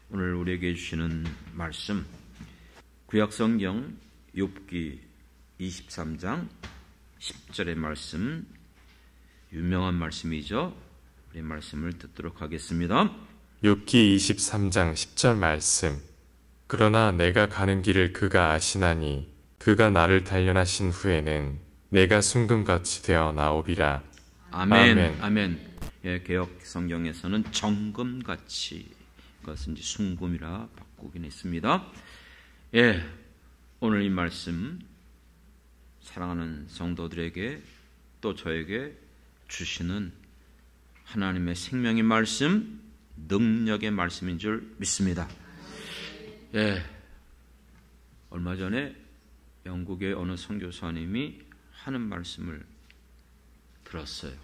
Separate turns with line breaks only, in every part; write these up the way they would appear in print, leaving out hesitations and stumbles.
오늘 우리에게 주시는 말씀, 구약성경 욥기 23장 10절의 말씀, 유명한 말씀이죠. 우리 말씀을 듣도록 하겠습니다.
욥기 23장 10절 말씀. 그러나 내가 가는 길을 그가 아시나니 그가 나를 단련하신 후에는 내가 순금같이 되어 나오리라.
아멘.
아멘.
아멘. 예, 개역 성경에서는 정금같이, 그것은 이제 순금이라 바꾸긴 했습니다. 예, 오늘 이 말씀 사랑하는 성도들에게 또 저에게 주시는 하나님의 생명의 말씀, 능력의 말씀인 줄 믿습니다. 예, 얼마 전에 영국의 어느 선교사님이 하는 말씀을 들었어요.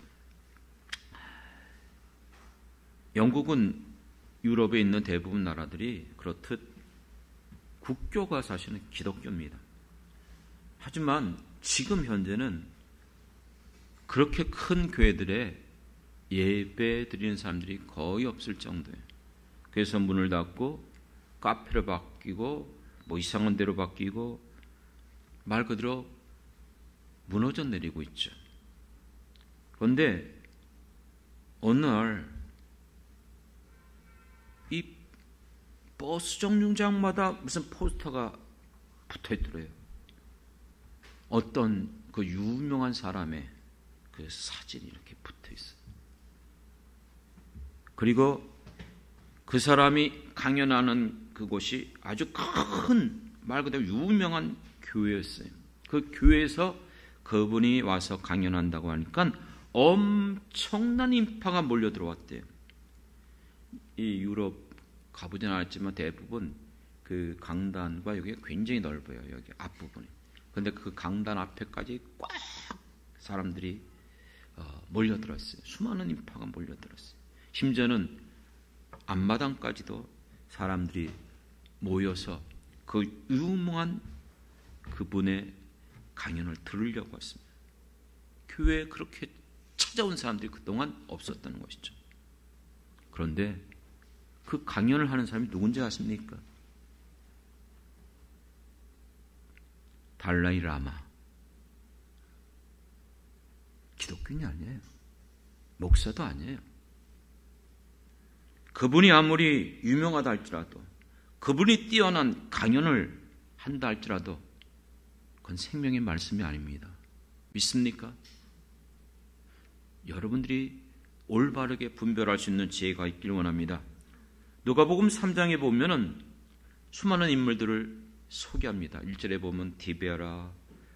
영국은 유럽에 있는 대부분 나라들이 그렇듯 국교가 사실은 기독교입니다. 하지만 지금 현재는 그렇게 큰 교회들에 예배 드리는 사람들이 거의 없을 정도예요. 그래서 문을 닫고 카페로 바뀌고 뭐 이상한 데로 바뀌고 말 그대로 무너져 내리고 있죠. 그런데 어느 날 이 버스 정류장마다 무슨 포스터가 붙어 있더래요. 어떤 그 유명한 사람의 그 사진이 이렇게 붙어 있어요. 그리고 그 사람이 강연하는 그곳이 아주 큰 말 그대로 유명한 교회였어요. 그 교회에서 그분이 와서 강연한다고 하니까 엄청난 인파가 몰려 들어왔대요. 이 유럽 가보진 않았지만 대부분 그 강단과 여기가 굉장히 넓어요. 여기 앞부분이. 그런데 그 강단 앞에까지 꽉 사람들이 몰려들었어요. 수많은 인파가 몰려들었어요. 심지어는 앞마당까지도 사람들이 모여서 그 유명한 그분의 강연을 들으려고 했습니다. 교회에 그렇게 찾아온 사람들이 그동안 없었다는 것이죠. 그런데 그 강연을 하는 사람이 누군지 아십니까? 달라이 라마. 기독교인이 아니에요. 목사도 아니에요. 그분이 아무리 유명하다 할지라도, 그분이 뛰어난 강연을 한다 할지라도 그건 생명의 말씀이 아닙니다. 믿습니까? 여러분들이 올바르게 분별할 수 있는 지혜가 있기를 원합니다. 누가복음 3장에 보면은 수많은 인물들을 소개합니다. 1절에 보면 디베라,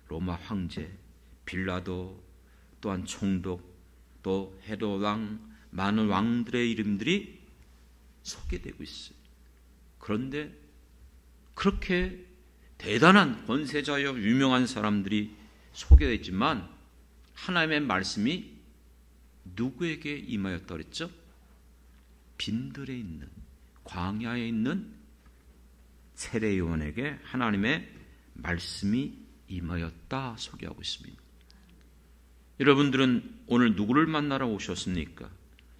로마 황제, 빌라도, 또한 총독, 또 헤롯 왕, 많은 왕들의 이름들이 소개되고 있어요. 그런데 그렇게 대단한 권세자여 유명한 사람들이 소개되지만 하나님의 말씀이 누구에게 임하였다 그랬죠? 빈들에 있는, 광야에 있는 세례 요한에게 하나님의 말씀이 임하였다 소개하고 있습니다. 여러분들은 오늘 누구를 만나러 오셨습니까?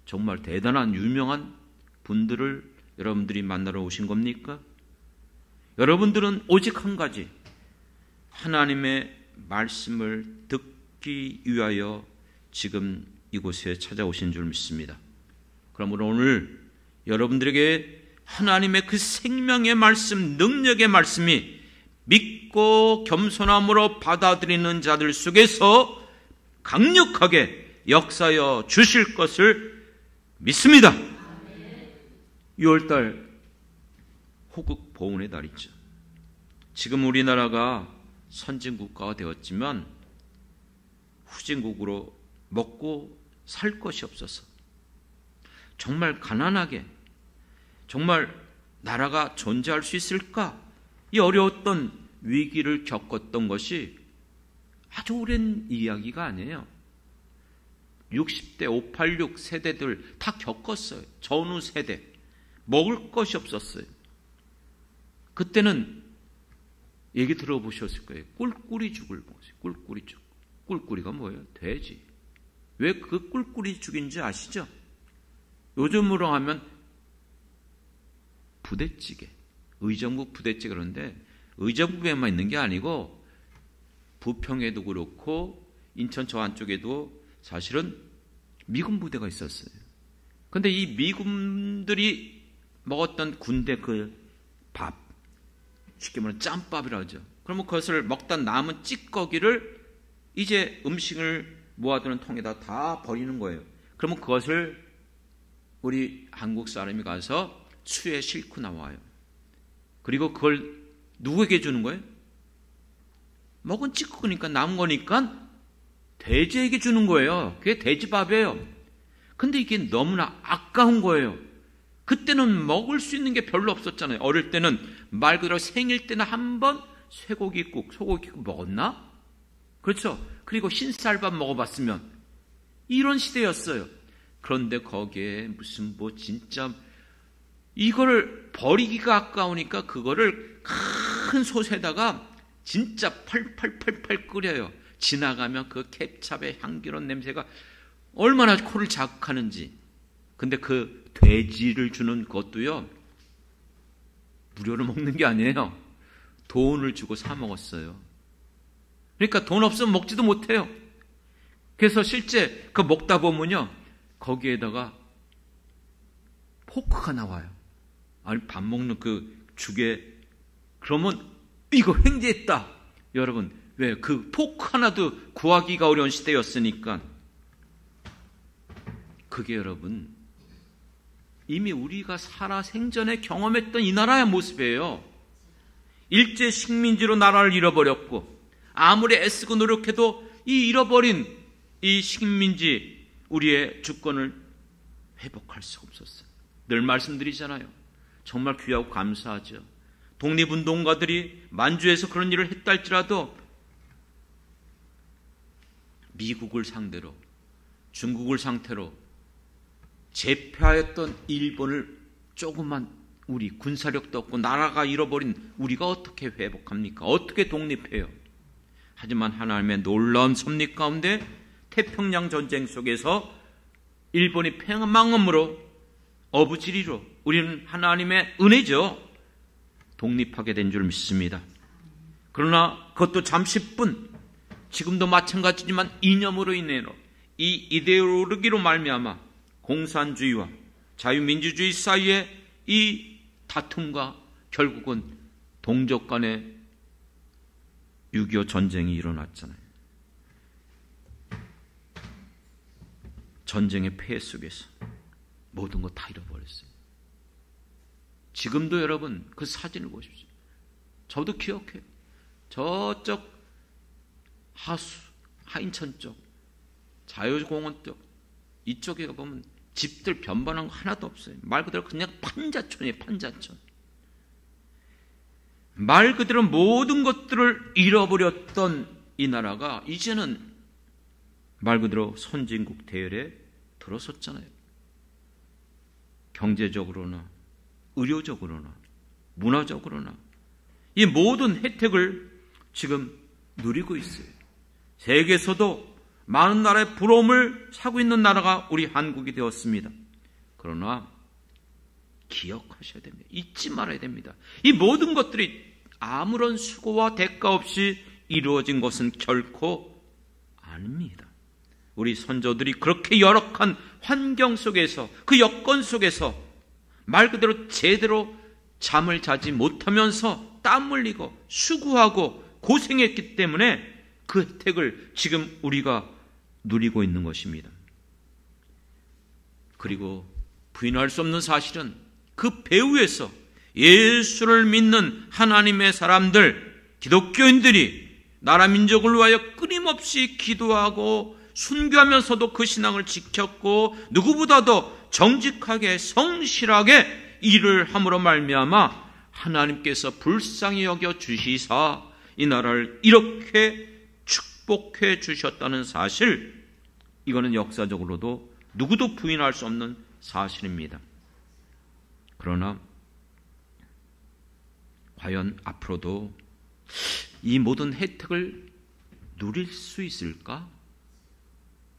정말 대단한 유명한 분들을 여러분들이 만나러 오신 겁니까? 여러분들은 오직 한 가지, 하나님의 말씀을 듣기 위하여 지금 이곳에 찾아오신 줄 믿습니다. 그러므로 오늘 여러분들에게 하나님의 그 생명의 말씀, 능력의 말씀이 믿고 겸손함으로 받아들이는 자들 속에서 강력하게 역사하여 주실 것을 믿습니다. 6월달 호국 보훈의 달이죠. 지금 우리나라가 선진국가가 되었지만 후진국으로 먹고 살 것이 없어서 정말 가난하게, 정말 나라가 존재할 수 있을까? 이 어려웠던 위기를 겪었던 것이 아주 오랜 이야기가 아니에요. 60대, 586 세대들 다 겪었어요. 전후 세대. 먹을 것이 없었어요. 그때는 얘기 들어보셨을 거예요. 꿀꿀이 죽을 먹었어요. 꿀꿀이 죽. 꿀꿀이가 뭐예요? 돼지. 왜 그 꿀꿀이 죽인지 아시죠? 요즘으로 하면 부대찌개, 의정부 부대찌개 그런데 의정부에만 있는 게 아니고 부평에도 그렇고 인천 저 안쪽에도 사실은 미군 부대가 있었어요. 그런데 이 미군들이 먹었던 군대 그 밥, 쉽게 말하면 짬밥이라고 하죠. 그러면 그것을 먹다 남은 찌꺼기를 이제 음식을 모아두는 통에다 다 버리는 거예요. 그러면 그것을 우리 한국 사람이 가서 수에 싣고 나와요. 그리고 그걸 누구에게 주는 거예요? 먹은 찌꺼기니까 남은 거니까 돼지에게 주는 거예요. 그게 돼지밥이에요. 근데 이게 너무나 아까운 거예요. 그때는 먹을 수 있는 게 별로 없었잖아요. 어릴 때는 말 그대로 생일 때는 한 번 쇠고기국, 소고기국 먹었나? 그렇죠. 그리고 흰쌀밥 먹어봤으면 이런 시대였어요. 그런데 거기에 무슨 뭐 진짜 이거를 버리기가 아까우니까 그거를 큰 솥에다가 진짜 팔팔팔팔 끓여요. 지나가면 그 케찹의 향기로운 냄새가 얼마나 코를 자극하는지. 근데 그 돼지를 주는 것도요, 무료로 먹는 게 아니에요. 돈을 주고 사 먹었어요. 그러니까 돈 없으면 먹지도 못해요. 그래서 실제 그 먹다 보면요, 거기에다가 포크가 나와요. 아니, 밥 먹는 그 죽에, 그러면 이거 횡재했다. 여러분, 왜? 그 포크 하나도 구하기가 어려운 시대였으니까. 그게 여러분, 이미 우리가 살아 생전에 경험했던 이 나라의 모습이에요. 일제 식민지로 나라를 잃어버렸고, 아무리 애쓰고 노력해도 이 잃어버린 이 식민지, 우리의 주권을 회복할 수가 없었어요. 늘 말씀드리잖아요. 정말 귀하고 감사하죠. 독립운동가들이 만주에서 그런 일을 했다 할지라도 미국을 상대로, 중국을 상태로 제패하였던 일본을 조금만 우리 군사력도 없고 나라가 잃어버린 우리가 어떻게 회복합니까? 어떻게 독립해요? 하지만 하나님의 놀라운 섭리 가운데 태평양 전쟁 속에서 일본이 패망함으로 어부지리로 우리는 하나님의 은혜죠. 독립하게 된 줄 믿습니다. 그러나 그것도 잠시뿐, 지금도 마찬가지지만 이념으로 인해로 이 이데올로기로 말미암아 공산주의와 자유민주주의 사이에 이 다툼과 결국은 동족 간의 6.25 전쟁이 일어났잖아요. 전쟁의 폐해 속에서 모든 거 다 잃어버렸어요. 지금도 여러분 그 사진을 보십시오. 저도 기억해요. 저쪽 하수, 하인천 쪽, 자유공원 쪽 이쪽에 보면 집들 변반한 거 하나도 없어요. 말 그대로 그냥 판자촌이에요. 판자촌. 말 그대로 모든 것들을 잃어버렸던 이 나라가 이제는 말 그대로 선진국 대열에 들어섰잖아요. 경제적으로나 의료적으로나 문화적으로나 이 모든 혜택을 지금 누리고 있어요. 세계에서도 많은 나라의 부러움을 사고 있는 나라가 우리 한국이 되었습니다. 그러나 기억하셔야 됩니다. 잊지 말아야 됩니다. 이 모든 것들이 아무런 수고와 대가 없이 이루어진 것은 결코 아닙니다. 우리 선조들이 그렇게 열악한 환경 속에서, 그 여건 속에서 말 그대로 제대로 잠을 자지 못하면서 땀 흘리고 수고하고 고생했기 때문에 그 혜택을 지금 우리가 누리고 있는 것입니다. 그리고 부인할 수 없는 사실은 그 배후에서 예수를 믿는 하나님의 사람들, 기독교인들이 나라 민족을 위하여 끊임없이 기도하고 순교하면서도 그 신앙을 지켰고 누구보다도 정직하게 성실하게 일을 함으로 말미암아 하나님께서 불쌍히 여겨 주시사 이 나라를 이렇게 축복해 주셨다는 사실, 이거는 역사적으로도 누구도 부인할 수 없는 사실입니다. 그러나 과연 앞으로도 이 모든 혜택을 누릴 수 있을까?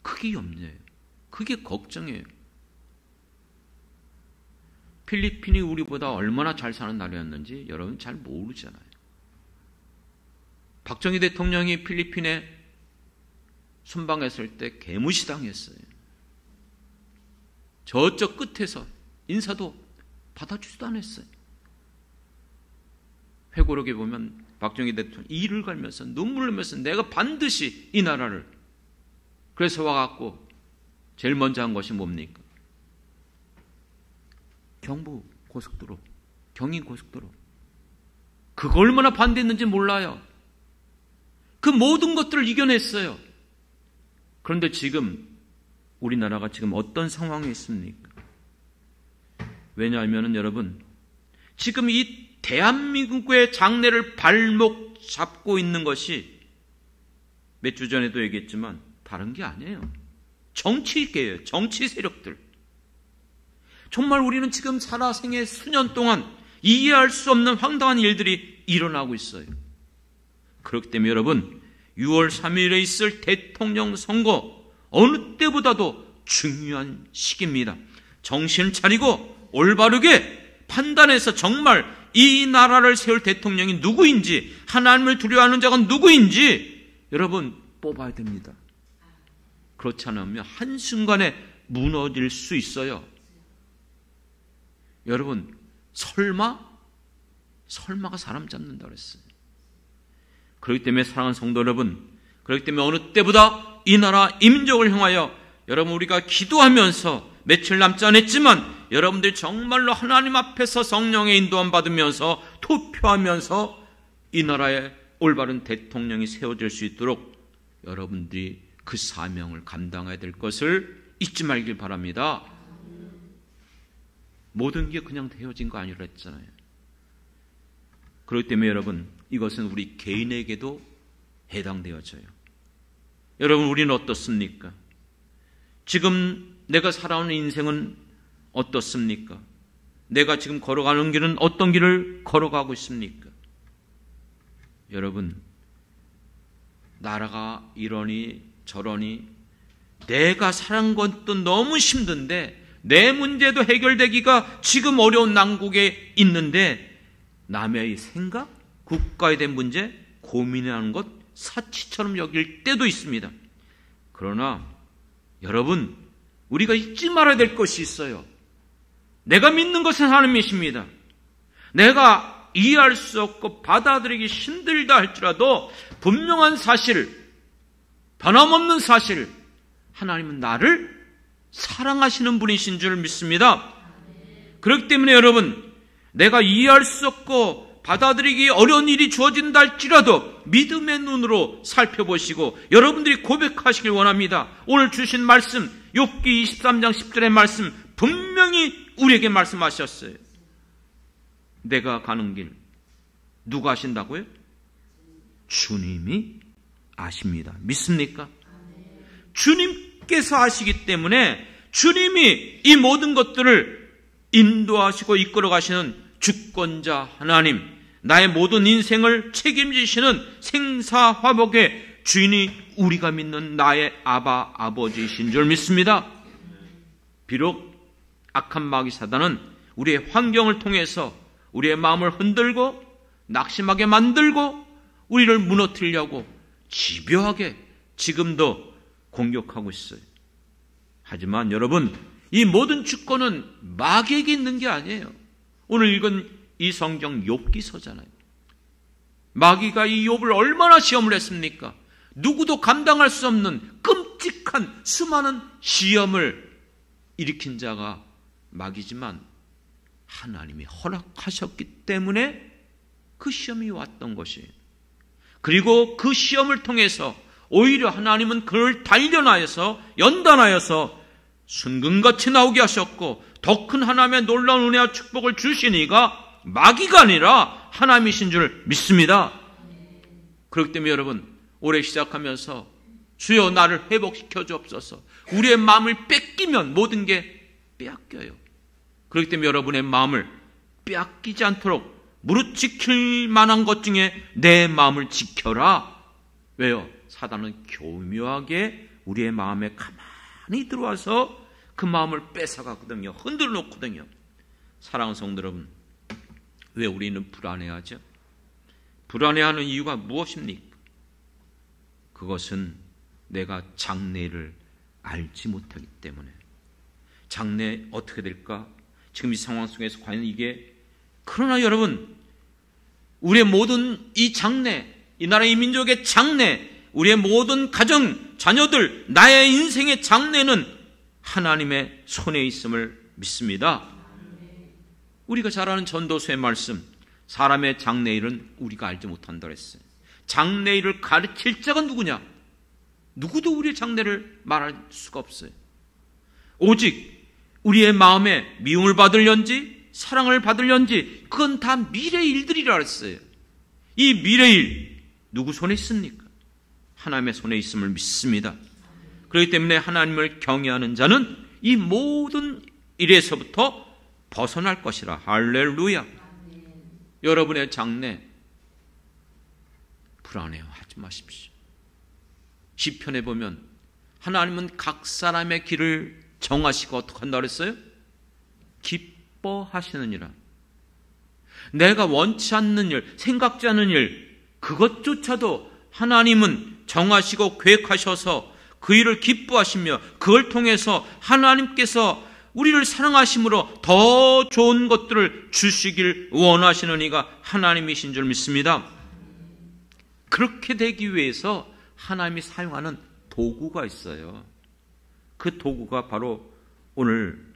그게 염려예요. 그게 걱정이에요. 필리핀이 우리보다 얼마나 잘 사는 나라였는지 여러분 잘 모르잖아요. 박정희 대통령이 필리핀에 순방했을 때 개무시당했어요. 저쪽 끝에서 인사도 받아주지도 않았어요. 회고록에 보면 박정희 대통령 이를 갈면서 눈물을 흘리면서 내가 반드시 이 나라를, 그래서 와갖고 제일 먼저 한 것이 뭡니까? 경부 고속도로, 경인 고속도로. 그거 얼마나 반대했는지 몰라요. 그 모든 것들을 이겨냈어요. 그런데 지금 우리나라가 지금 어떤 상황에 있습니까? 왜냐하면 여러분, 지금 이 대한민국의 장래를 발목 잡고 있는 것이 몇 주 전에도 얘기했지만 다른 게 아니에요. 정치계예요. 정치 세력들. 정말 우리는 지금 살아생애 수년 동안 이해할 수 없는 황당한 일들이 일어나고 있어요. 그렇기 때문에 여러분, 6월 3일에 있을 대통령 선거 어느 때보다도 중요한 시기입니다. 정신을 차리고 올바르게 판단해서 정말 이 나라를 세울 대통령이 누구인지, 하나님을 두려워하는 자가 누구인지 여러분 뽑아야 됩니다. 그렇지 않으면 한순간에 무너질 수 있어요. 여러분, 설마가 사람 잡는다 그랬어요. 그렇기 때문에 사랑하는 성도 여러분, 그렇기 때문에 어느 때보다 이 나라 임족을 향하여 여러분 우리가 기도하면서 며칠 남지 않았지만 여러분들이 정말로 하나님 앞에서 성령의 인도함 받으면서 투표하면서 이 나라의 올바른 대통령이 세워질 수 있도록 여러분들이 그 사명을 감당해야 될 것을 잊지 말길 바랍니다. 모든 게 그냥 되어진 거 아니라 했잖아요. 그렇기 때문에 여러분, 이것은 우리 개인에게도 해당되어져요. 여러분, 우리는 어떻습니까? 지금 내가 살아오는 인생은 어떻습니까? 내가 지금 걸어가는 길은 어떤 길을 걸어가고 있습니까? 여러분, 나라가 이러니 저러니 내가 살은 것도 너무 힘든데 내 문제도 해결되기가 지금 어려운 난국에 있는데 남의 생각, 국가에 대한 문제 고민하는 것 사치처럼 여길 때도 있습니다. 그러나 여러분, 우리가 잊지 말아야 될 것이 있어요. 내가 믿는 것은 하나님이십니다. 내가 이해할 수 없고 받아들이기 힘들다 할지라도 분명한 사실, 변함없는 사실, 하나님은 나를 사랑하시는 분이신 줄 믿습니다. 그렇기 때문에 여러분, 내가 이해할 수 없고 받아들이기 어려운 일이 주어진다 할지라도 믿음의 눈으로 살펴보시고 여러분들이 고백하시길 원합니다. 오늘 주신 말씀, 욥기 23장 10절의 말씀 분명히 우리에게 말씀하셨어요. 내가 가는 길 누가 아신다고요? 주님이 아십니다. 믿습니까? 주님께서 아시기 때문에 주님이 이 모든 것들을 인도하시고 이끌어 가시는 주권자 하나님, 나의 모든 인생을 책임지시는 생사화복의 주인이 우리가 믿는 나의 아버지이신 줄 믿습니다. 비록 악한 마귀 사단은 우리의 환경을 통해서 우리의 마음을 흔들고 낙심하게 만들고 우리를 무너뜨리려고 집요하게 지금도 공격하고 있어요. 하지만 여러분, 이 모든 주권은 마귀에게 있는 게 아니에요. 오늘 읽은 이 성경 욥기서잖아요. 마귀가 이 욥을 얼마나 시험을 했습니까? 누구도 감당할 수 없는 끔찍한 수많은 시험을 일으킨 자가 마귀지만 하나님이 허락하셨기 때문에 그 시험이 왔던 것이에요. 그리고 그 시험을 통해서 오히려 하나님은 그를 단련하여서 연단하여서 순금같이 나오게 하셨고 더 큰 하나님의 놀라운 은혜와 축복을 주시니가 마귀가 아니라 하나님이신 줄 믿습니다. 그렇기 때문에 여러분, 올해 시작하면서 주여 나를 회복시켜 주옵소서. 우리의 마음을 뺏기면 모든 게 빼앗겨요. 그렇기 때문에 여러분의 마음을 빼앗기지 않도록 무릇 지킬 만한 것 중에 내 마음을 지켜라. 왜요? 사단은 교묘하게 우리의 마음에 가만히 들어와서 그 마음을 뺏어가거든요. 흔들어 놓거든요. 사랑하는 성도 여러분, 왜 우리는 불안해하죠? 불안해하는 이유가 무엇입니까? 그것은 내가 장래를 알지 못하기 때문에. 장래 어떻게 될까? 지금 이 상황 속에서 과연 이게, 그러나 여러분, 우리의 모든 이 장래, 이 나라 이 민족의 장래, 우리의 모든 가정, 자녀들, 나의 인생의 장래는 하나님의 손에 있음을 믿습니다. 우리가 잘 아는 전도서의 말씀, 사람의 장래일은 우리가 알지 못한다 그랬어요. 장래일을 가르칠 자가 누구냐? 누구도 우리의 장래를 말할 수가 없어요. 오직 우리의 마음에 미움을 받을련지 사랑을 받을련지 그건 다 미래의 일들이라 했어요. 이 미래일 누구 손에 있습니까? 하나님의 손에 있음을 믿습니다. 그렇기 때문에 하나님을 경외하는 자는 이 모든 일에서부터 벗어날 것이라. 할렐루야. 여러분의 장래 불안해하지 마십시오. 시편에 보면 하나님은 각 사람의 길을 정하시고 어떻게 한다 그랬어요? 기뻐하시느니라. 내가 원치 않는 일, 생각지 않는 일, 그것조차도 하나님은 정하시고 계획하셔서 그 일을 기뻐하시며 그걸 통해서 하나님께서 우리를 사랑하심으로 더 좋은 것들을 주시길 원하시는 이가 하나님이신 줄 믿습니다. 그렇게 되기 위해서 하나님이 사용하는 도구가 있어요. 그 도구가 바로 오늘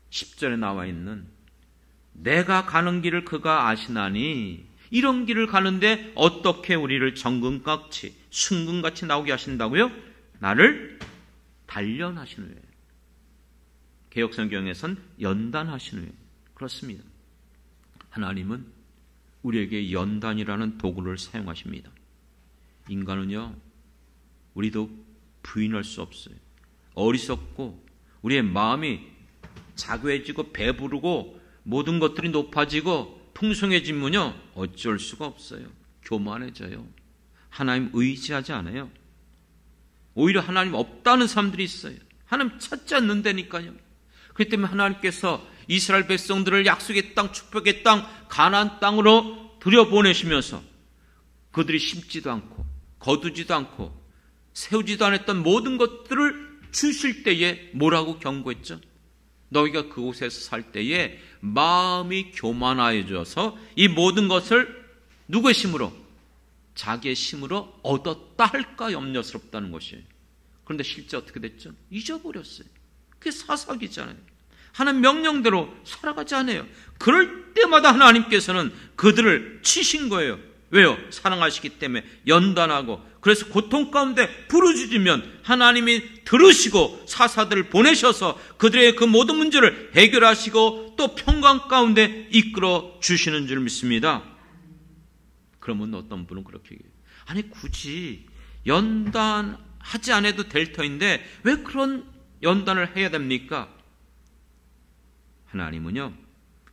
10절에 나와 있는 내가 가는 길을 그가 아시나니, 이런 길을 가는데 어떻게 우리를 정금같이 순금같이 나오게 하신다고요? 나를 단련하신 후에, 개역성경에선 연단하신 후에. 그렇습니다. 하나님은 우리에게 연단이라는 도구를 사용하십니다. 인간은요, 우리도 부인할 수 없어요. 어리석고 우리의 마음이 자괴해지고 배부르고 모든 것들이 높아지고 풍성해지면요 어쩔 수가 없어요. 교만해져요. 하나님 의지하지 않아요. 오히려 하나님 없다는 사람들이 있어요. 하나님 찾지 않는다니까요. 그렇기 때문에 하나님께서 이스라엘 백성들을 약속의 땅, 축복의 땅, 가나안 땅으로 들여보내시면서 그들이 심지도 않고 거두지도 않고 세우지도 않았던 모든 것들을 주실 때에 뭐라고 경고했죠? 너희가 그곳에서 살 때에 마음이 교만하여져서 이 모든 것을 누구의 힘으로? 자기의 힘으로 얻었다 할까 염려스럽다는 것이에요. 그런데 실제 어떻게 됐죠? 잊어버렸어요. 그게 사사기잖아요. 하나님 명령대로 살아가지 않아요. 그럴 때마다 하나님께서는 그들을 치신 거예요. 왜요? 사랑하시기 때문에 연단하고, 그래서 고통 가운데 부르짖으면 하나님이 들으시고 사사들을 보내셔서 그들의 그 모든 문제를 해결하시고 또 평강 가운데 이끌어 주시는 줄 믿습니다. 그러면 어떤 분은 그렇게 얘기해요. 아니 굳이 연단하지 않아도 될 터인데 왜 그런 연단을 해야 됩니까? 하나님은요,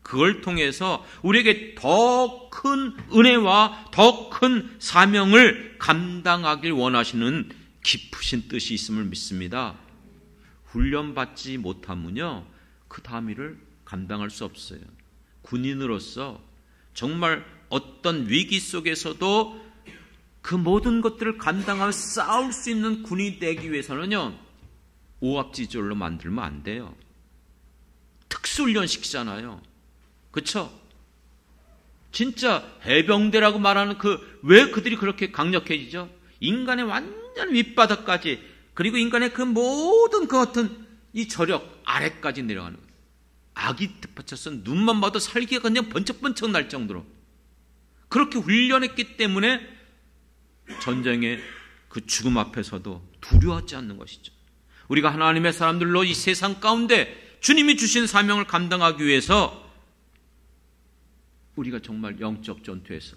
그걸 통해서 우리에게 더 큰 은혜와 더 큰 사명을 감당하길 원하시는 깊으신 뜻이 있음을 믿습니다. 훈련받지 못하면요, 그 다음 일을 감당할 수 없어요. 군인으로서 정말 어떤 위기 속에서도 그 모든 것들을 감당하며 싸울 수 있는 군인이 되기 위해서는요, 오합지졸로 만들면 안 돼요. 특수훈련 시키잖아요. 그렇죠? 진짜 해병대라고 말하는 왜 그들이 그렇게 강력해지죠? 인간의 완전 윗바닥까지, 그리고 인간의 그 모든 그 어떤 이 저력 아래까지 내려가는 거예요. 아기 뒷받쳐서 눈만 봐도 살기가 그냥 번쩍번쩍 날 정도로 그렇게 훈련했기 때문에 전쟁의 그 죽음 앞에서도 두려워하지 않는 것이죠. 우리가 하나님의 사람들로 이 세상 가운데 주님이 주신 사명을 감당하기 위해서 우리가 정말 영적 전투에서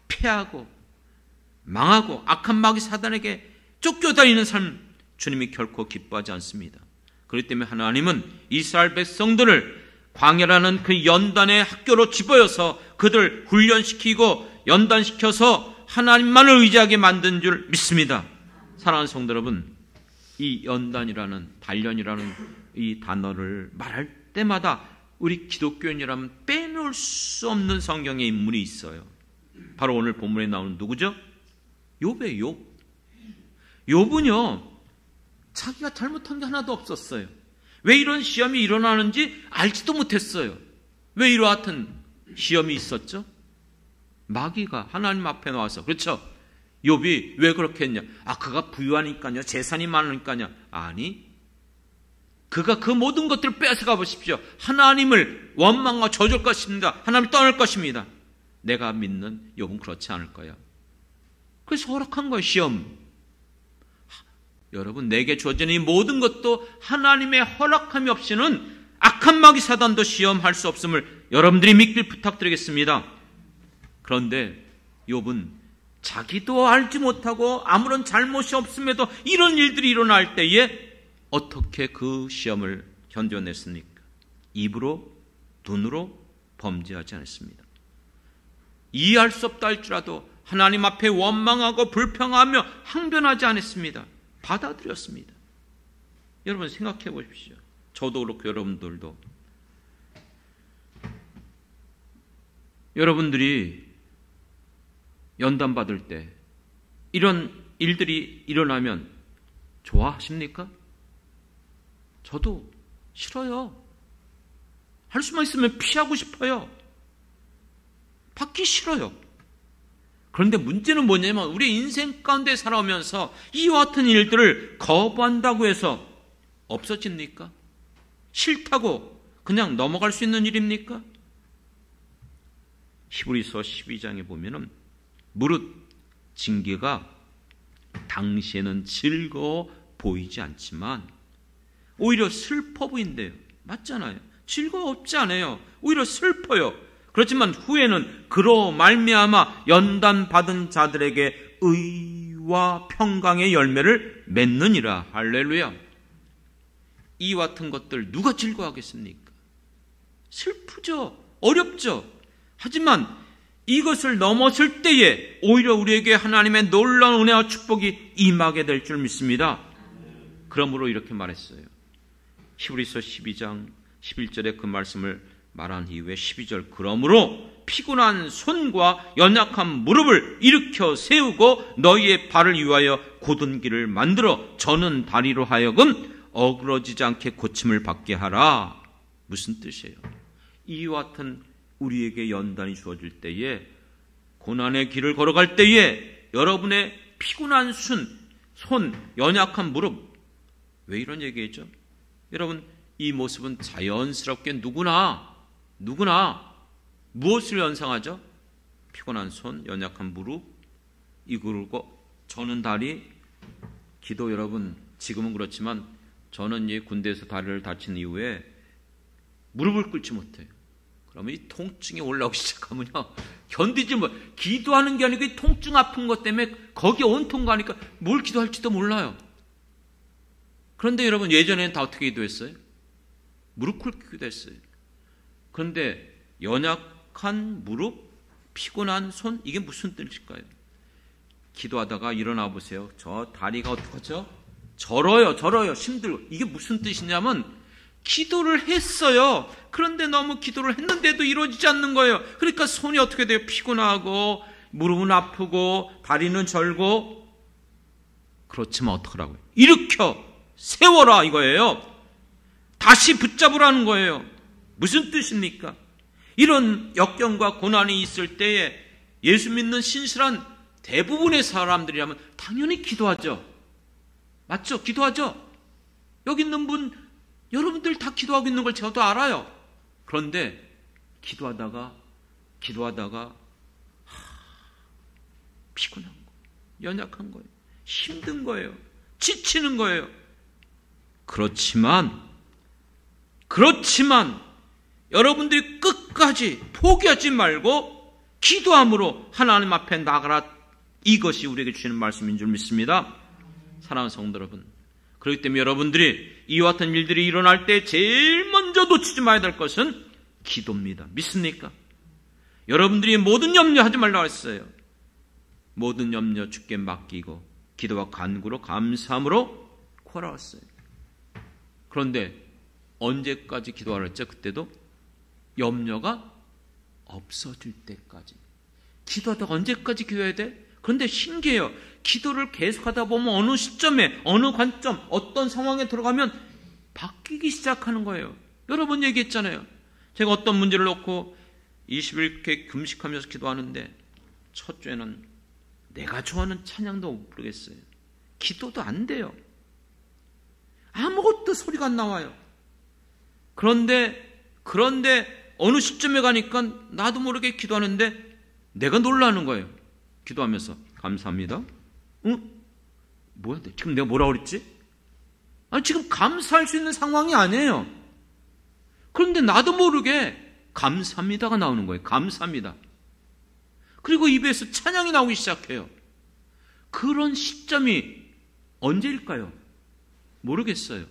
패하고 망하고 악한 마귀 사단에게 쫓겨다니는 삶, 주님이 결코 기뻐하지 않습니다. 그렇기 때문에 하나님은 이스라엘 백성들을 광야라는 그 연단의 학교로 집어여서 그들 훈련시키고 연단시켜서 하나님만을 의지하게 만든 줄 믿습니다. 사랑하는 성도 여러분, 이 연단이라는, 단련이라는 이 단어를 말할 때마다 우리 기독교인이라면 빼놓을 수 없는 성경의 인물이 있어요. 바로 오늘 본문에 나오는 누구죠? 욥이에요. 욥은요, 자기가 잘못한 게 하나도 없었어요. 왜 이런 시험이 일어나는지 알지도 못했어요. 왜 이와 같은 시험이 있었죠? 마귀가 하나님 앞에 나와서, 그렇죠? 욥이 왜 그렇게 했냐? 그가 부유하니까요, 재산이 많으니까요. 아니, 그가 그 모든 것들을 뺏어가 보십시오. 하나님을 원망과 저주할 것입니다. 하나님을 떠날 것입니다. 내가 믿는 욥은 그렇지 않을 거예요. 그래서 허락한 거예요, 시험. 여러분, 내게 주어진 이 모든 것도 하나님의 허락함이 없이는 악한 마귀 사단도 시험할 수 없음을 여러분들이 믿길 부탁드리겠습니다. 그런데 욥은 자기도 알지 못하고 아무런 잘못이 없음에도 이런 일들이 일어날 때에 어떻게 그 시험을 견뎌냈습니까? 입으로, 눈으로 범죄하지 않았습니다. 이해할 수 없다 할지라도 하나님 앞에 원망하고 불평하며 항변하지 않았습니다. 받아들였습니다. 여러분 생각해 보십시오. 저도 그렇고 여러분들도. 여러분들이 연단 받을 때 이런 일들이 일어나면 좋아하십니까? 저도 싫어요. 할 수만 있으면 피하고 싶어요. 받기 싫어요. 그런데 문제는 뭐냐면 우리 인생 가운데 살아오면서 이와 같은 일들을 거부한다고 해서 없어집니까? 싫다고 그냥 넘어갈 수 있는 일입니까? 히브리서 12장에 보면은 무릇 징계가 당시에는 즐거워 보이지 않지만 오히려 슬퍼 보인대요. 맞잖아요. 즐거웠지 않아요. 오히려 슬퍼요. 그렇지만 후에는 그로 말미암아 연단받은 자들에게 의와 평강의 열매를 맺느니라. 할렐루야. 이 같은 것들 누가 즐거워하겠습니까? 슬프죠. 어렵죠. 하지만 이것을 넘었을 때에 오히려 우리에게 하나님의 놀라운 은혜와 축복이 임하게 될 줄 믿습니다. 그러므로 이렇게 말했어요. 히브리서 12장 11절에 그 말씀을 말한 이후에 12절, 그러므로 피곤한 손과 연약한 무릎을 일으켜 세우고 너희의 발을 위하여 곧은 길을 만들어 저는 다리로 하여금 어그러지지 않게 고침을 받게 하라. 무슨 뜻이에요? 이와 같은 우리에게 연단이 주어질 때에, 고난의 길을 걸어갈 때에 여러분의 피곤한 손, 연약한 무릎, 왜 이런 얘기했죠? 여러분, 이 모습은 자연스럽게 누구나 무엇을 연상하죠? 피곤한 손, 연약한 무릎, 이그르고 저는 다리. 기도, 여러분 지금은 그렇지만 저는 이 군대에서 다리를 다친 이후에 무릎을 꿇지 못해요. 그러면 이 통증이 올라오기 시작하면요, 견디지 못. 기도하는 게 아니고 이 통증 아픈 것 때문에 거기에 온통 가니까 뭘 기도할지도 몰라요. 그런데 여러분, 예전에는 다 어떻게 기도했어요? 무릎 꿇고 기도했어요. 그런데 연약한 무릎, 피곤한 손, 이게 무슨 뜻일까요? 기도하다가 일어나 보세요. 저 다리가 어떡하죠? 절어요. 힘들고. 이게 무슨 뜻이냐면 기도를 했어요. 그런데 너무 기도를 했는데도 이루어지지 않는 거예요. 그러니까 손이 어떻게 돼요? 피곤하고 무릎은 아프고 다리는 절고. 그렇지만 어떡하라고요? 일으켜 세워라 이거예요. 다시 붙잡으라는 거예요. 무슨 뜻입니까? 이런 역경과 고난이 있을 때에 예수 믿는 신실한 대부분의 사람들이라면 당연히 기도하죠. 맞죠? 기도하죠? 여기 있는 분, 여러분들 다 기도하고 있는 걸 저도 알아요. 그런데 기도하다가 피곤한 거, 연약한 거예요. 힘든 거예요. 지치는 거예요. 그렇지만 여러분들이 끝까지 포기하지 말고 기도함으로 하나님 앞에 나가라. 이것이 우리에게 주시는 말씀인 줄 믿습니다. 사랑하는 성도 여러분, 그렇기 때문에 여러분들이 이와 같은 일들이 일어날 때 제일 먼저 놓치지 말아야 될 것은 기도입니다. 믿습니까? 여러분들이 모든 염려하지 말라고 했어요. 모든 염려 주께 맡기고 기도와 간구로 감사함으로 구하라 했어요. 그런데 언제까지 기도하라 했죠? 그때도 염려가 없어질 때까지. 기도하다가 언제까지 기도해야 돼? 그런데 신기해요. 기도를 계속하다 보면 어느 시점에, 어느 관점, 어떤 상황에 들어가면 바뀌기 시작하는 거예요. 여러 번 얘기했잖아요. 제가 어떤 문제를 놓고 20일 금식하면서 기도하는데 첫 주에는 내가 좋아하는 찬양도 못 부르겠어요. 기도도 안 돼요. 아무것도 소리가 안 나와요. 그런데 어느 시점에 가니까 나도 모르게 기도하는데 내가 놀라는 거예요. 기도하면서 감사합니다. 응? 뭐야? 지금 내가 뭐라고 그랬지? 아니, 지금 감사할 수 있는 상황이 아니에요. 그런데 나도 모르게 감사합니다가 나오는 거예요. 감사합니다. 그리고 입에서 찬양이 나오기 시작해요. 그런 시점이 언제일까요? 모르겠어요.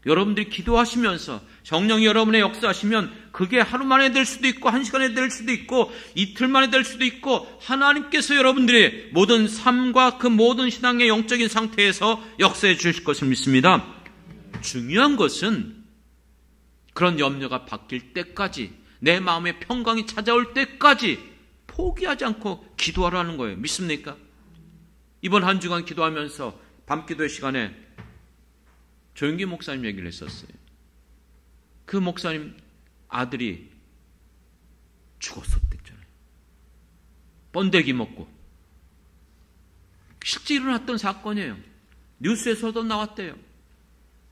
여러분들이 기도하시면서 성령이 여러분의 역사하시면 그게 하루 만에 될 수도 있고 1시간에 될 수도 있고 이틀 만에 될 수도 있고 하나님께서 여러분들의 모든 삶과 그 모든 신앙의 영적인 상태에서 역사해 주실 것을 믿습니다. 중요한 것은 그런 염려가 바뀔 때까지 내 마음의 평강이 찾아올 때까지 포기하지 않고 기도하라는 거예요. 믿습니까? 이번 한 주간 기도하면서 밤기도의 시간에 조영기 목사님 얘기를 했었어요. 그 목사님 아들이 죽었었댔잖아요. 번데기 먹고. 실제 일어났던 사건이에요. 뉴스에서도 나왔대요.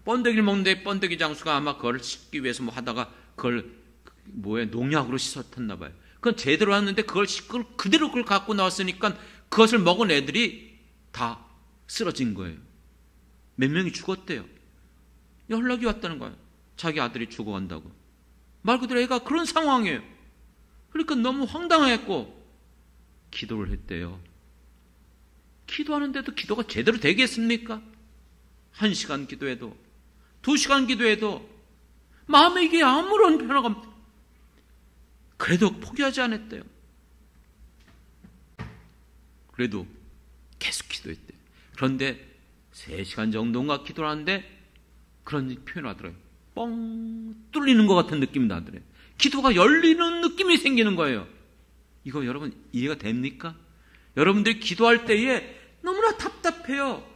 번데기를 먹는데 번데기 장수가 아마 그걸 씻기 위해서 뭐 하다가 그걸 농약으로 씻었나 봐요. 그건 제대로 왔는데 그걸 그대로 그걸 갖고 나왔으니까 그것을 먹은 애들이 다 쓰러진 거예요. 몇 명이 죽었대요. 연락이 왔다는 거예요. 자기 아들이 죽어간다고. 말 그대로 애가 그런 상황이에요. 그러니까 너무 황당했고 기도를 했대요. 기도하는데도 기도가 제대로 되겠습니까? 1시간 기도해도 2시간 기도해도 마음에 이게 아무런 변화가 없대요. 그래도 포기하지 않았대요. 그래도 계속 기도했대요. 그런데 3시간 정도인가 기도를 하는데 그런 표현을 하더라고요. 뻥 뚫리는 것 같은 느낌이 나더래요. 기도가 열리는 느낌이 생기는 거예요. 이거 여러분 이해가 됩니까? 여러분들이 기도할 때에 너무나 답답해요.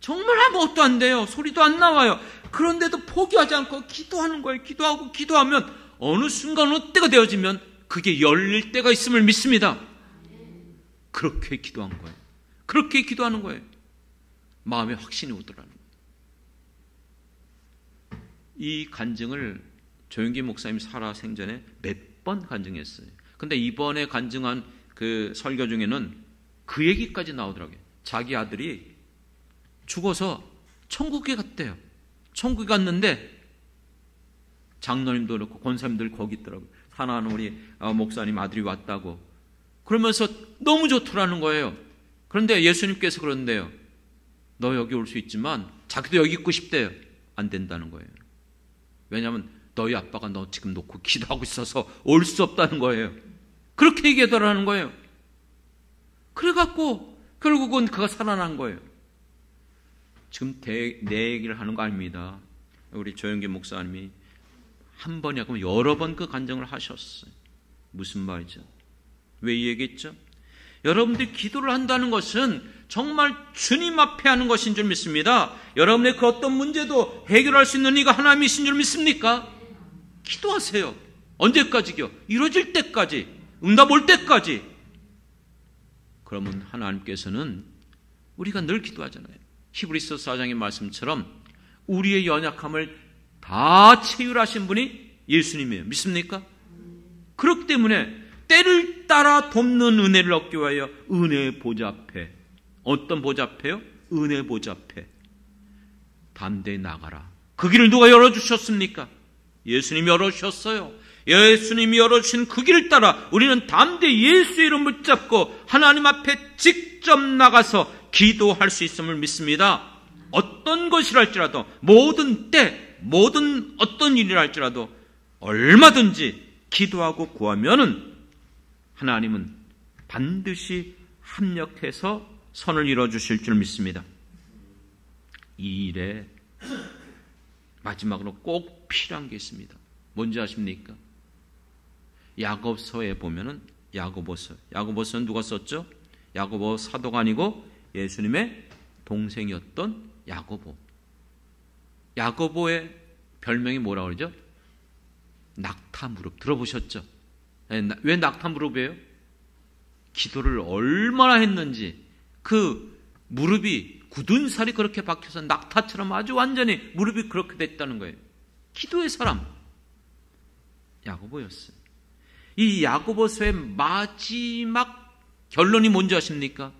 정말 아무것도 안 돼요. 소리도 안 나와요. 그런데도 포기하지 않고 기도하는 거예요. 기도하고 기도하면 어느 순간 어느 때가 되어지면 그게 열릴 때가 있음을 믿습니다. 그렇게 기도한 거예요. 그렇게 기도하는 거예요. 마음에 확신이 오더라는 거예요. 이 간증을 조영기 목사님 살아 생전에 몇 번 간증했어요. 근데 이번에 간증한 그 설교 중에는 그 얘기까지 나오더라고요. 자기 아들이 죽어서 천국에 갔대요. 천국에 갔는데 장로님도 그렇고 권사님들 거기 있더라고요. 사랑하는 우리 목사님 아들이 왔다고. 그러면서 너무 좋더라는 거예요. 그런데 예수님께서 그러는데요. 너 여기 올 수 있지만 자기도 여기 있고 싶대요. 안 된다는 거예요. 왜냐하면 너희 아빠가 너 지금 놓고 기도하고 있어서 올 수 없다는 거예요. 그렇게 얘기하더라는 거예요. 그래갖고 결국은 그가 살아난 거예요. 지금 내 얘기를 하는 거 아닙니다. 우리 조영기 목사님이 한 번이 아니고 여러 번 그 간증을 하셨어요. 무슨 말이죠? 왜 이 얘기했죠? 여러분들이 기도를 한다는 것은 정말 주님 앞에 하는 것인 줄 믿습니다. 여러분의 그 어떤 문제도 해결할 수 있는 이가 하나님이신 줄 믿습니까? 기도하세요. 언제까지요? 이루어질 때까지, 응답 올 때까지. 그러면 하나님께서는 우리가 늘 기도하잖아요. 히브리서 4장의 말씀처럼 우리의 연약함을 다 체휼하신 분이 예수님이에요. 믿습니까? 그렇기 때문에 때를 따라 돕는 은혜를 얻기 위하여 은혜의 보좌 앞에, 어떤 보좌 앞에요? 은혜 보좌 앞에 담대히 나가라. 그 길을 누가 열어주셨습니까? 예수님이 열어주셨어요. 예수님이 열어주신 그 길을 따라 우리는 담대히 예수의 이름을 붙잡고 하나님 앞에 직접 나가서 기도할 수 있음을 믿습니다. 어떤 것이라 할지라도, 모든 때, 모든 어떤 일이라 할지라도 얼마든지 기도하고 구하면은 하나님은 반드시 합력해서 선을 이루어주실 줄 믿습니다. 이 일에 마지막으로 꼭 필요한 게 있습니다. 뭔지 아십니까? 야고보서에 보면은 야고보서는 누가 썼죠? 야고보 사도가 아니고 예수님의 동생이었던 야고보. 야고보의 별명이 뭐라고 그러죠? 낙타 무릎. 들어보셨죠? 왜 낙타 무릎이에요? 기도를 얼마나 했는지 그 무릎이 굳은 살이 그렇게 박혀서 낙타처럼 아주 완전히 무릎이 그렇게 됐다는 거예요. 기도의 사람 야고보였어요. 이 야고보서의 마지막 결론이 뭔지 아십니까?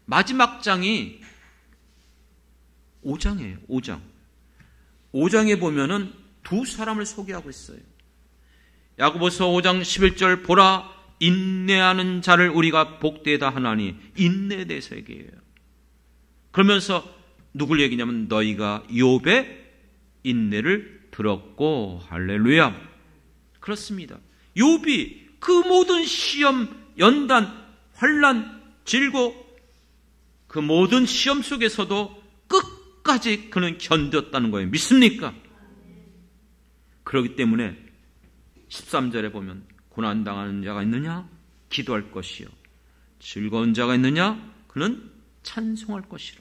마지막 장이 5장이에요. 5장. 5장에 보면은 두 사람을 소개하고 있어요. 야고보서 5장 11절 보라 인내하는 자를 우리가 복되다 하나니 인내에 대해서 얘기해요. 그러면서 누굴 얘기냐면 너희가 욥의 인내를 들었고 할렐루야. 그렇습니다. 욥이 그 모든 시험, 연단, 환난, 질고 그 모든 시험 속에서도 끝까지 그는 견뎠다는 거예요. 믿습니까? 그렇기 때문에 13절에 보면 고난당하는 자가 있느냐? 기도할 것이요. 즐거운 자가 있느냐? 그는 찬송할 것이라.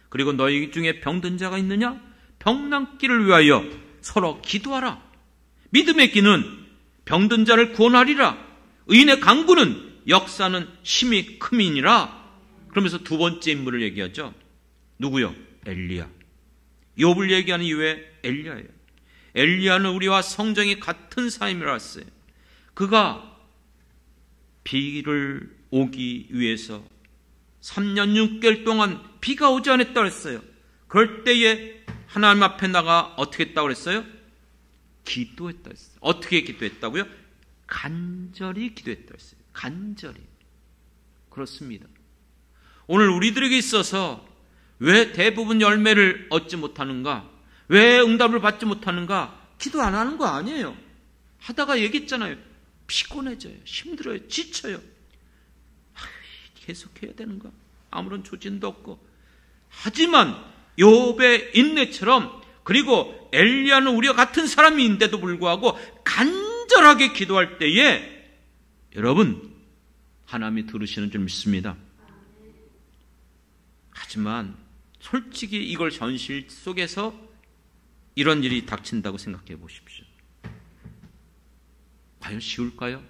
그리고 너희 중에 병든 자가 있느냐? 병낫기를 위하여 서로 기도하라. 믿음의 기는 병든 자를 구원하리라. 의인의 강구는 역사는 힘이 큼이니라. 그러면서 두 번째 인물을 얘기하죠. 누구요? 엘리야. 욥을 얘기하는 이유에 엘리야예요. 엘리야는 우리와 성정이 같은 사람이라 했어요. 그가 비를 오기 위해서 3년 6개월 동안 비가 오지 않았다고 했어요. 그럴 때에 하나님 앞에 나가 어떻게 했다고 그랬어요? 기도했다고 했어요. 어떻게 기도했다고요? 간절히 기도했다고 했어요. 간절히. 그렇습니다. 오늘 우리들에게 있어서 왜 대부분 열매를 얻지 못하는가? 왜 응답을 받지 못하는가? 기도 안 하는 거 아니에요. 하다가 얘기했잖아요. 피곤해져요. 힘들어요. 지쳐요. 계속해야 되는가? 아무런 조짐도 없고. 하지만 욥의 인내처럼 그리고 엘리야는 우리와 같은 사람인데도 불구하고 간절하게 기도할 때에 여러분 하나님이 들으시는 줄 믿습니다. 하지만 솔직히 이걸 현실 속에서 이런 일이 닥친다고 생각해 보십시오. 과연 쉬울까요?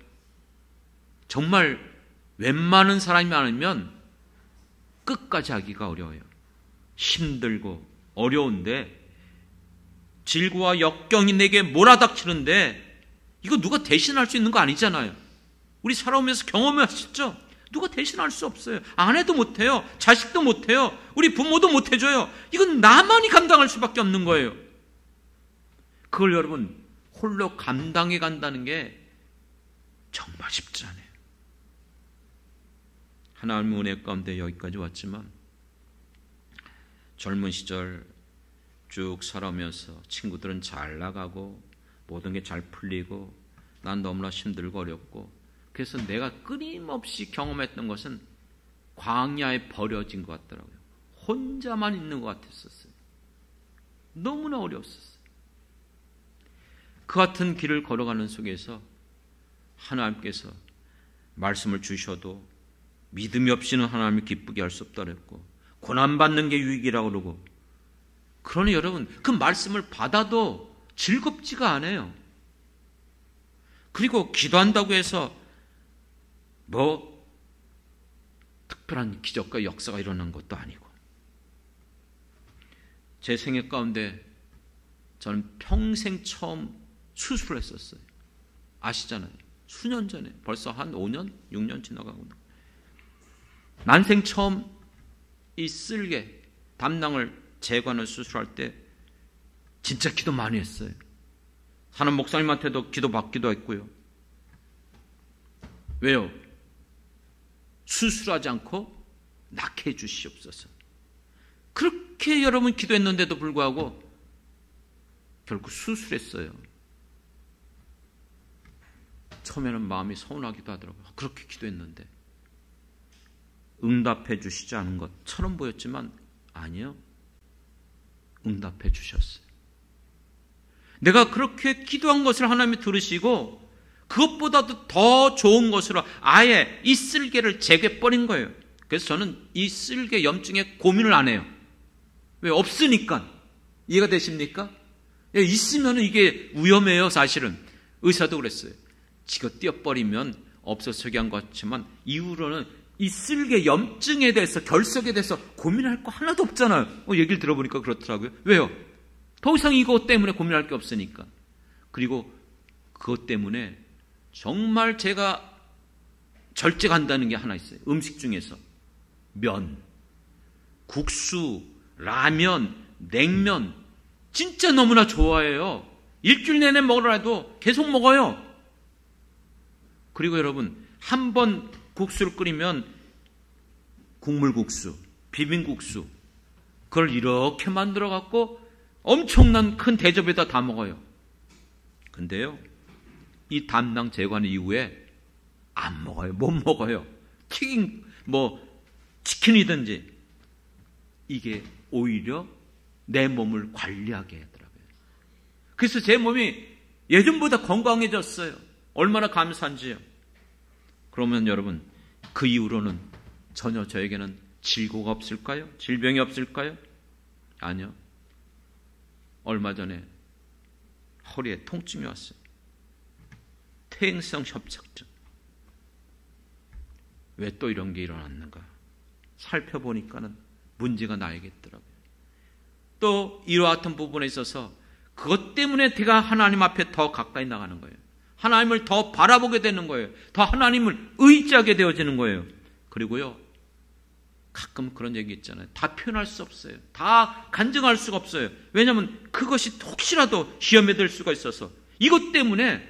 정말 웬만한 사람이 많으면 끝까지 하기가 어려워요. 힘들고 어려운데 질고와 역경이 내게 몰아닥치는데 이거 누가 대신할 수 있는 거 아니잖아요. 우리 살아오면서 경험하셨죠? 누가 대신할 수 없어요. 아내도 못해요. 자식도 못해요. 우리 부모도 못해줘요. 이건 나만이 감당할 수밖에 없는 거예요. 그걸 여러분 홀로 감당해 간다는 게 정말 쉽지 않아요. 하나님의 은혜 가운데 여기까지 왔지만 젊은 시절 쭉 살아오면서 친구들은 잘 나가고 모든 게 잘 풀리고 난 너무나 힘들고 어렵고 그래서 내가 끊임없이 경험했던 것은 광야에 버려진 것 같더라고요. 혼자만 있는 것 같았었어요. 너무나 어려웠었어요. 그 같은 길을 걸어가는 속에서 하나님께서 말씀을 주셔도 믿음이 없이는 하나님을 기쁘게 할 수 없다고 그랬고 고난받는 게 유익이라고 그러고 그러니 여러분 그 말씀을 받아도 즐겁지가 않아요. 그리고 기도한다고 해서 뭐 특별한 기적과 역사가 일어난 것도 아니고 제 생애 가운데 저는 평생 처음 수술을 했었어요. 아시잖아요. 수년 전에 벌써 한 5년, 6년 지나가고 난생 처음 이 쓸개 담낭을 제거하는 수술할 때 진짜 기도 많이 했어요. 사는 목사님한테도 기도 받기도 했고요. 왜요? 수술하지 않고 낫게 해 주시옵소서. 그렇게 여러분 기도했는데도 불구하고 결국 수술했어요. 처음에는 마음이 서운하기도 하더라고요. 그렇게 기도했는데 응답해 주시지 않은 것처럼 보였지만 아니요. 응답해 주셨어요. 내가 그렇게 기도한 것을 하나님이 들으시고 그것보다도 더 좋은 것으로 아예 이 쓸개를 제거해버린 거예요. 그래서 저는 이 쓸개 염증에 고민을 안 해요. 왜? 없으니까. 이해가 되십니까? 있으면 이게 위험해요, 사실은. 의사도 그랬어요. 지가 띄어버리면 없어지게 한 것 같지만 이후로는 이 쓸개 염증에 대해서, 결석에 대해서 고민할 거 하나도 없잖아요. 얘기를 들어보니까 그렇더라고요. 왜요? 더 이상 이것 때문에 고민할 게 없으니까. 그리고 그것 때문에 정말 제가 절제한다는 게 하나 있어요. 음식 중에서 면, 국수, 라면, 냉면 진짜 너무나 좋아해요. 일주일 내내 먹으라도 계속 먹어요. 그리고 여러분, 한 번 국수를 끓이면 국물국수, 비빔국수 그걸 이렇게 만들어 갖고 엄청난 큰 대접에다 다 먹어요. 근데요, 이 담낭 제거하는 이후에 안 먹어요. 못 먹어요. 치킨이든지. 이게 오히려 내 몸을 관리하게 하더라고요. 그래서 제 몸이 예전보다 건강해졌어요. 얼마나 감사한지요. 그러면 여러분, 그 이후로는 전혀 저에게는 질고가 없을까요? 질병이 없을까요? 아니요. 얼마 전에 허리에 통증이 왔어요. 퇴행성 협착증. 왜 또 이런 게 일어났는가? 살펴보니까는 문제가 나에게 있더라고요. 또 이와 같은 부분에 있어서 그것 때문에 내가 하나님 앞에 더 가까이 나가는 거예요. 하나님을 더 바라보게 되는 거예요. 더 하나님을 의지하게 되어지는 거예요. 그리고요, 가끔 그런 얘기 있잖아요. 다 표현할 수 없어요. 다 간증할 수가 없어요. 왜냐하면 그것이 혹시라도 시험에 들 수가 있어서. 이것 때문에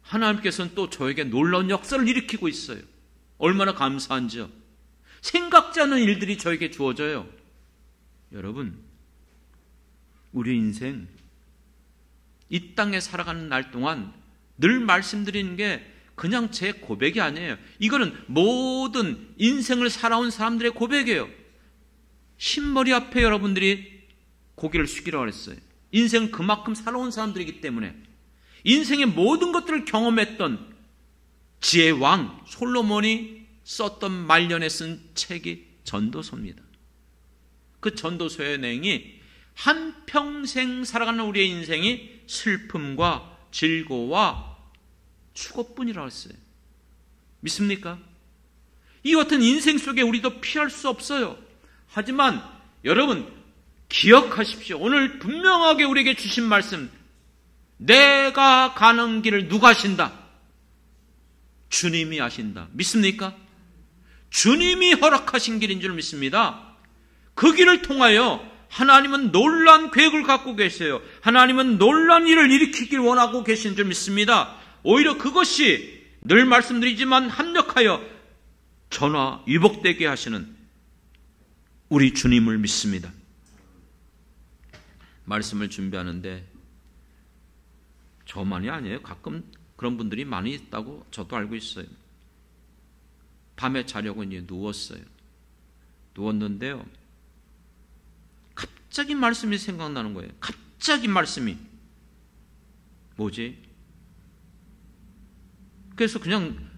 하나님께서는 또 저에게 놀라운 역사를 일으키고 있어요. 얼마나 감사한지요. 생각지 않은 일들이 저에게 주어져요. 여러분, 우리 인생 이 땅에 살아가는 날 동안 늘 말씀드리는 게 그냥 제 고백이 아니에요. 이거는 모든 인생을 살아온 사람들의 고백이에요. 흰머리 앞에 여러분들이 고개를 숙이라고 했어요. 인생은 그만큼 살아온 사람들이기 때문에 인생의 모든 것들을 경험했던 지혜의 왕 솔로몬이 썼던 말년에 쓴 책이 전도서입니다. 그 전도서의 내용이 한평생 살아가는 우리의 인생이 슬픔과 즐거움과 추고뿐이라고 했어요. 믿습니까? 이 같은 인생 속에 우리도 피할 수 없어요. 하지만 여러분 기억하십시오. 오늘 분명하게 우리에게 주신 말씀, 내가 가는 길을 누가 아신다? 주님이 아신다. 믿습니까? 주님이 허락하신 길인 줄 믿습니다. 그 길을 통하여 하나님은 놀라운 계획을 갖고 계세요. 하나님은 놀라운 일을 일으키길 원하고 계신 줄 믿습니다. 오히려 그것이 늘 말씀드리지만 합력하여 전화위복되게 하시는 우리 주님을 믿습니다. 말씀을 준비하는데 저만이 아니에요. 가끔 그런 분들이 많이 있다고 저도 알고 있어요. 밤에 자려고 이제 누웠어요. 누웠는데요, 갑자기 말씀이 생각나는 거예요. 갑자기 말씀이. 뭐지? 그래서 그냥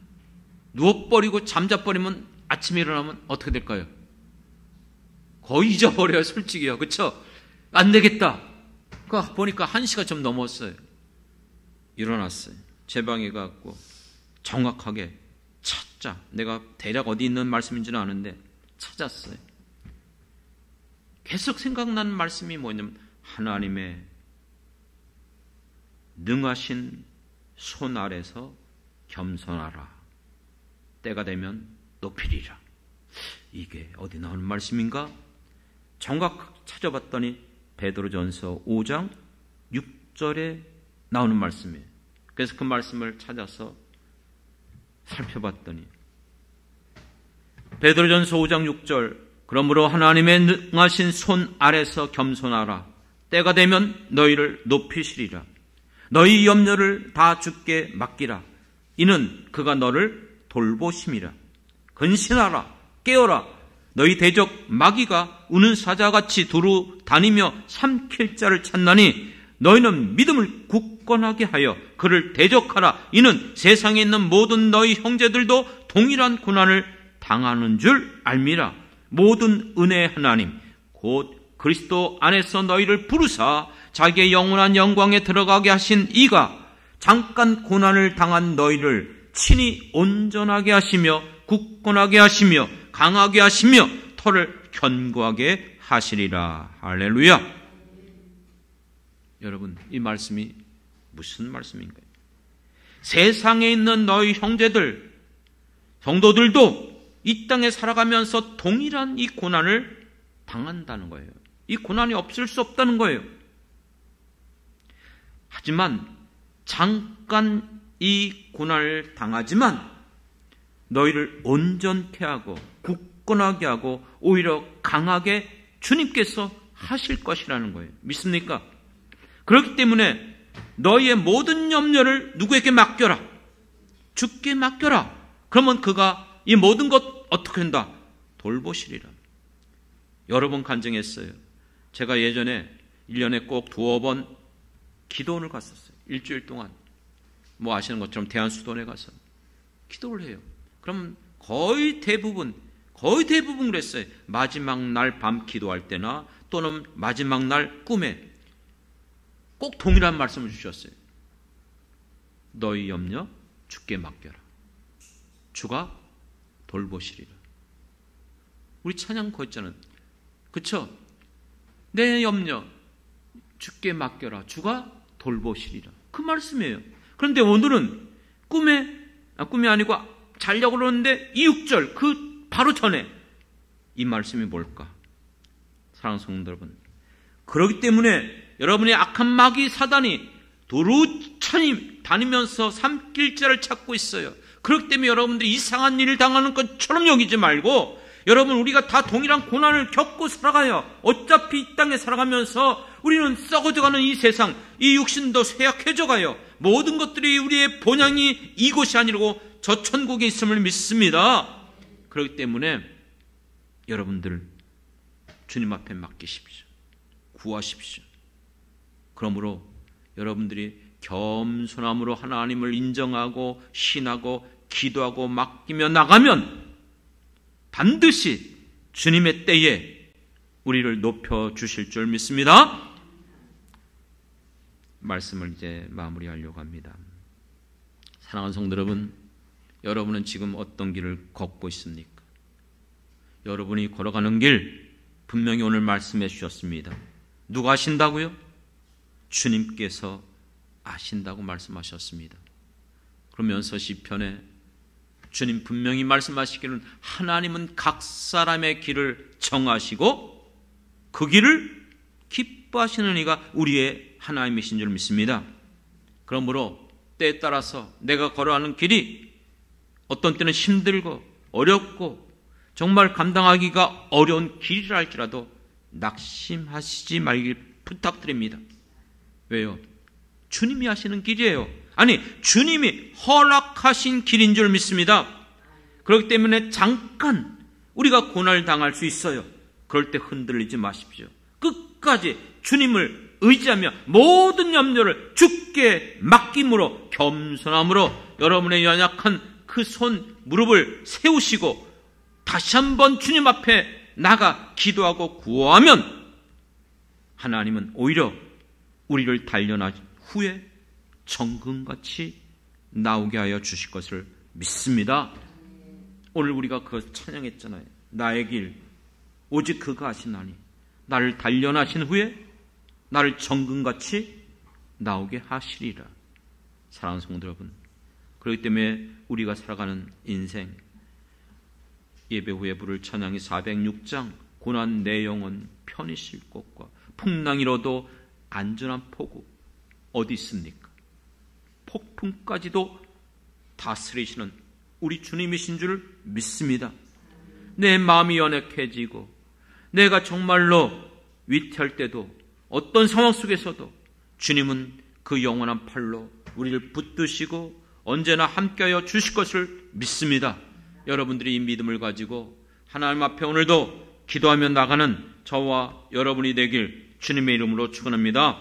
누워버리고 잠자버리면 아침에 일어나면 어떻게 될까요? 거의 잊어버려요, 솔직히요. 그렇죠? 안 되겠다. 보니까 1시가 좀 넘었어요. 일어났어요. 제 방에 가고 정확하게 찾자. 내가 대략 어디 있는 말씀인지는 아는데 찾았어요. 계속 생각나는 말씀이 뭐냐면 하나님의 능하신 손 아래서 겸손하라. 때가 되면 높이리라. 이게 어디 나오는 말씀인가? 정확하게 찾아봤더니 베드로전서 5장 6절에 나오는 말씀이에요. 그래서 그 말씀을 찾아서 살펴봤더니 베드로전서 5장 6절, 그러므로 하나님의 능하신 손 아래서 겸손하라. 때가 되면 너희를 높이시리라. 너희 염려를 다 주께 맡기라. 이는 그가 너를 돌보심이라. 근신하라. 깨어라. 너희 대적 마귀가 우는 사자같이 두루 다니며 삼킬 자를 찾나니 너희는 믿음을 굳건하게 하여 그를 대적하라. 이는 세상에 있는 모든 너희 형제들도 동일한 고난을 당하는 줄 알미라. 모든 은혜의 하나님 곧 그리스도 안에서 너희를 부르사 자기의 영원한 영광에 들어가게 하신 이가 잠깐 고난을 당한 너희를 친히 온전하게 하시며 굳건하게 하시며 강하게 하시며 터를 견고하게 하시리라. 할렐루야. 여러분, 이 말씀이 무슨 말씀인가요? 세상에 있는 너희 형제들, 성도들도 이 땅에 살아가면서 동일한 이 고난을 당한다는 거예요. 이 고난이 없을 수 없다는 거예요. 하지만 잠깐 이 고난을 당하지만 너희를 온전케 하고 굳건하게 하고 오히려 강하게 주님께서 하실 것이라는 거예요. 믿습니까? 그렇기 때문에 너희의 모든 염려를 누구에게 맡겨라? 주께 맡겨라. 그러면 그가 이 모든 것 어떻게 한다? 돌보시리라. 여러 번 간증했어요. 제가 예전에 1년에 꼭 2번 기도원을 갔었어요. 일주일 동안. 뭐 아시는 것처럼 대한수도원에 가서 기도를 해요. 그럼 거의 대부분 그랬어요. 마지막 날 밤 기도할 때나 또는 마지막 날 꿈에 꼭 동일한 말씀을 주셨어요. 너희 염려 주께 맡겨라. 주가 돌보시리라. 우리 찬양 거였잖아요. 그쵸? 내 염려 주께 맡겨라. 주가 돌보시리라. 그 말씀이에요. 그런데 오늘은 꿈이 아니고 자려고 그러는데 이 6절 그 바로 전에 이 말씀이 뭘까? 사랑하는 성도 여러분, 그렇기 때문에 여러분의 악한 마귀 사단이 도루천이 다니면서 삼킬자를 찾고 있어요. 그렇기 때문에 여러분들이 이상한 일을 당하는 것처럼 여기지 말고 여러분, 우리가 다 동일한 고난을 겪고 살아가요. 어차피 이 땅에 살아가면서 우리는 썩어져가는 이 세상, 이 육신도 쇠약해져가요. 모든 것들이 우리의 본향이 이곳이 아니고 저 천국에 있음을 믿습니다. 그렇기 때문에 여러분들 주님 앞에 맡기십시오. 구하십시오. 그러므로 여러분들이 겸손함으로 하나님을 인정하고 신하고 기도하고 맡기며 나가면 반드시 주님의 때에 우리를 높여주실 줄 믿습니다. 말씀을 이제 마무리하려고 합니다. 사랑하는 성도 여러분, 여러분은 지금 어떤 길을 걷고 있습니까? 여러분이 걸어가는 길 분명히 오늘 말씀해 주셨습니다. 누가 아신다고요? 주님께서 아신다고 말씀하셨습니다. 그러면서 시편에 주님 분명히 말씀하시기를 하나님은 각 사람의 길을 정하시고 그 길을 기뻐하시는 이가 우리의 하나님이신 줄 믿습니다. 그러므로 때에 따라서 내가 걸어가는 길이 어떤 때는 힘들고 어렵고 정말 감당하기가 어려운 길이라 할지라도 낙심하시지 말길 부탁드립니다. 왜요? 주님이 하시는 길이에요. 아니, 주님이 허락하신 길인 줄 믿습니다. 그렇기 때문에 잠깐 우리가 고난을 당할 수 있어요. 그럴 때 흔들리지 마십시오. 끝까지 주님을 의지하며 모든 염려를 주께 맡김으로 겸손함으로 여러분의 연약한 그 손 무릎을 세우시고 다시 한번 주님 앞에 나가 기도하고 구하면 하나님은 오히려 우리를 단련한 후에 정금같이 나오게 하여 주실 것을 믿습니다. 오늘 우리가 그것을 찬양했잖아요. 나의 길 오직 그가 아시나니 나를 단련하신 후에 나를 정금같이 나오게 하시리라. 사랑하는 성도 여러분, 그렇기 때문에 우리가 살아가는 인생, 예배 후에 부를 찬양이 406장 고난 내 영혼 편히 쉴 곳과 풍랑이로도 안전한 포구 어디 있습니까? 폭풍까지도 다스리시는 우리 주님이신 줄 믿습니다. 내 마음이 연약해지고 내가 정말로 위태할 때도 어떤 상황 속에서도 주님은 그 영원한 팔로 우리를 붙드시고 언제나 함께하여 주실 것을 믿습니다. 여러분들이 이 믿음을 가지고 하나님 앞에 오늘도 기도하며 나가는 저와 여러분이 되길 주님의 이름으로 축원합니다.